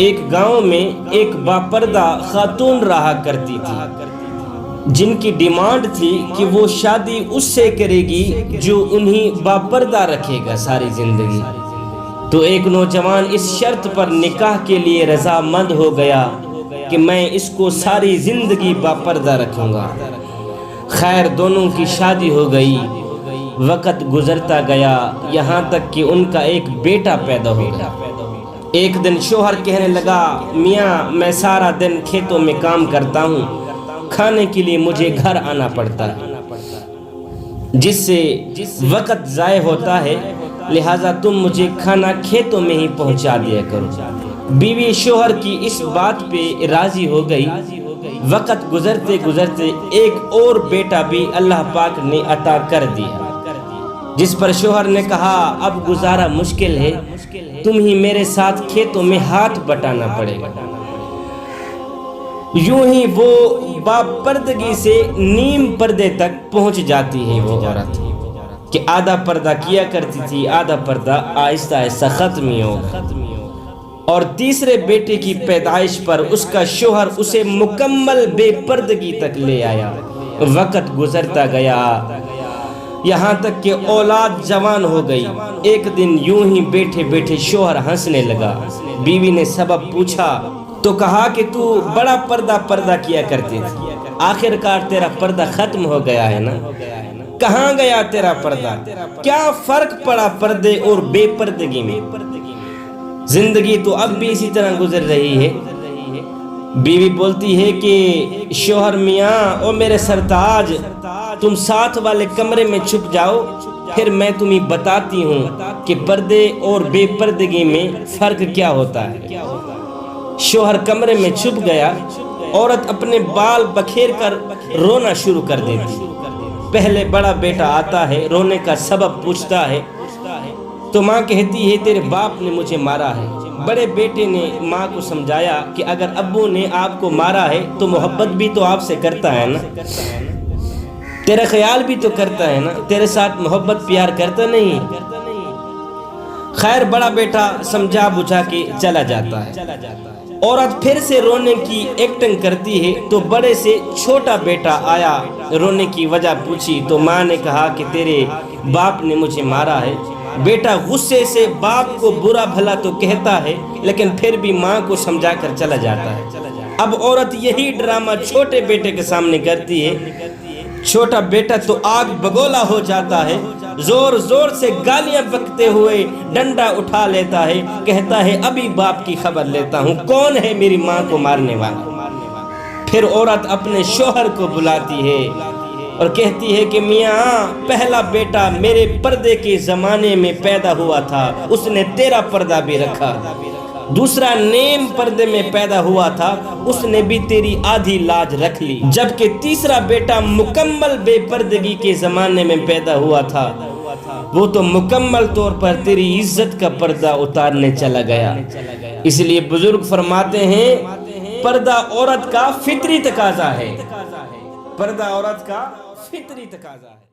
ایک گاؤں میں ایک باپردہ خاتون رہا کرتی تھی جن کی ڈیمانڈ تھی کہ وہ شادی اس سے کرے گی جو انہیں باپردہ رکھے گا ساری زندگی۔ تو ایک نوجوان اس شرط پر نکاح کے لیے رضامند ہو گیا کہ میں اس کو ساری زندگی باپردہ رکھوں گا۔ خیر دونوں کی شادی ہو گئی۔ وقت گزرتا گیا یہاں تک کہ ان کا ایک بیٹا پیدا ہو گیا۔ ایک دن شوہر کہنے لگا، میاں میں سارا دن کھیتوں میں کام کرتا ہوں، کھانے کے لیے مجھے گھر آنا پڑتا ہے، جس سے وقت ضائع ہوتا ہے، لہٰذا تم مجھے کھانا کھیتوں میں ہی پہنچا دیا کرو۔ بیوی شوہر کی اس بات پہ راضی ہو گئی۔ وقت گزرتے گزرتے ایک اور بیٹا بھی اللہ پاک نے عطا کر دیا، جس پر شوہر نے کہا اب گزارا مشکل ہے، تم ہی میرے ساتھ کھیتوں میں ہاتھ بٹانا پڑے گا۔ یوں ہی وہ باپردگی سے نیم پردے تک پہنچ جاتی ہے وہ عورت، کہ آدھا پردہ کیا کرتی تھی، آدھا پردہ آہستہ آہستہ ختم ہی ہوگا۔ اور تیسرے بیٹے کی پیدائش پر اس کا شوہر اسے مکمل بے پردگی تک لے آیا۔ وقت گزرتا گیا یہاں تک کہ اولاد جوان ہو گئی۔ ایک دن یوں ہی بیٹھے بیٹھے شوہر ہنسنے لگا۔ بیوی نے سبب پوچھا تو کہا کہ تو بڑا پردہ کیا کرتی تھی، آخر کار تیرا پردہ ختم ہو گیا ہے نا؟ کہاں گیا تیرا پردہ؟ کیا فرق پڑا پردے اور بے پردگی میں؟ زندگی تو اب بھی اسی طرح گزر رہی ہے۔ بیوی بولتی ہے کہ شوہر میاں او میرے سرتاج، تم ساتھ والے کمرے میں چھپ جاؤ، پھر میں تمہیں بتاتی ہوں کہ پردے اور بے پردگی میں فرق کیا ہوتا ہے۔ شوہر کمرے میں چھپ گیا۔ عورت اپنے بال بکھیر کر رونا شروع کر دیتی۔ پہلے بڑا بیٹا آتا ہے، رونے کا سبب پوچھتا ہے تو ماں کہتی ہے تیرے باپ نے مجھے مارا ہے۔ بڑے بیٹے نے ماں کو سمجھایا کہ اگر ابو نے آپ کو مارا ہے تو محبت بھی تو آپ سے کرتا ہے نا، تیرا خیال بھی تو کرتا ہے نا، تیرے ساتھ محبت پیار کرتا نہیں۔ خیر بڑا بیٹا سمجھا بجھا کے چلا جاتا ہے۔ عورت پھر سے رونے کی ایکٹنگ کرتی ہے تو بڑے سے چھوٹا بیٹا آیا، رونے کی وجہ پوچھی تو ماں نے کہا کہ تیرے باپ نے مجھے مارا ہے۔ بیٹا غصے سے باپ کو برا بھلا تو کہتا ہے لیکن پھر بھی ماں کو سمجھا کر چلا جاتا ہے۔ اب عورت یہی ڈرامہ چھوٹے بیٹے کے سامنے کرتی ہے۔ چھوٹا بیٹا تو آگ بگولا ہو جاتا ہے، زور زور سے گالیاں بکتے ہوئے ڈنڈا اٹھا لیتا ہے، کہتا ہے ابھی باپ کی خبر لیتا ہوں، کون ہے میری ماں کو مارنے والا۔ پھر عورت اپنے شوہر کو بلاتی ہے اور کہتی ہے کہ میاں پہلا بیٹا میرے پردے کے زمانے میں پیدا ہوا تھا، اس نے تیرا پردہ بھی رکھا۔ دوسرا نیم پردے میں پیدا ہوا تھا، اس نے بھی تیری آدھی لاج رکھ لی، جبکہ تیسرا بیٹا مکمل بے پردگی کے زمانے میں پیدا ہوا تھا، وہ تو مکمل طور پر تیری عزت کا پردہ اتارنے چلا گیا۔ اس لیے بزرگ فرماتے ہیں پردہ عورت کا فطری تقاضا ہے، پردہ عورت کا فطری تقاضا ہے۔